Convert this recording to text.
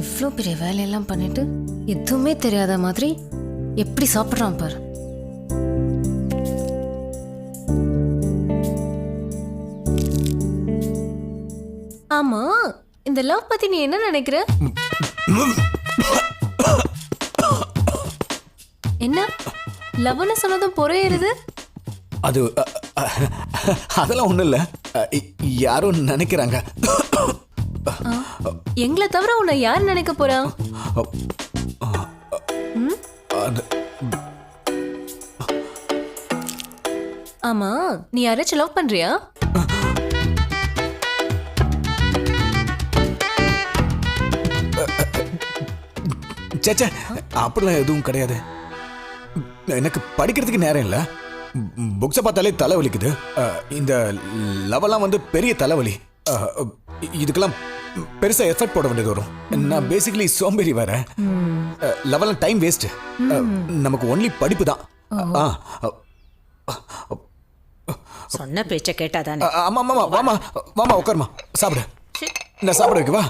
இவ்வளோ பெரிய வேலையெல்லாம் பண்ணிட்டு எதுவுமே தெரியாத மாதிரி எப்படி சாப்பிட்றான் பாரு. ஆமா, இந்த லவ் பத்தி நீ என்ன நினைக்கிற? என்ன லவ்னு சொன்னதும் பொறையறது? அது அதெல்லாம் ஒண்ணும் இல்ல, யாரோ நினைக்கிறாங்க. எங்களை தவிர உன்னை யார் நினைக்க போறா? ஆமா, நீ யாராச்சும் லவ் பண்றியா? சேச்சே, அப்படிலாம் எதுவும் கிடையாது. எனக்கு படிக்கிறதுக்கு நேரம் இல்லை. புக்ஸை பார்த்தாலே தலை வலிக்குது. இந்த லெவலாம் வந்து பெரிய தலைவலி. இதுக்கெல்லாம் பெருசாக எஃபர்ட் போட வேண்டியது வரும். நான் பேசிக்கலி சோம்பேறி வேற. லெவலாம் டைம் வேஸ்ட். நமக்கு ஒன்லி படிப்பு தான். சொன்ன பேச்ச கேட்டாதானே. ஆமா ஆமா, வாமா வாமா உட்காருமா, சாப்பிடு. நான் சாப்பிட வைக்கவா?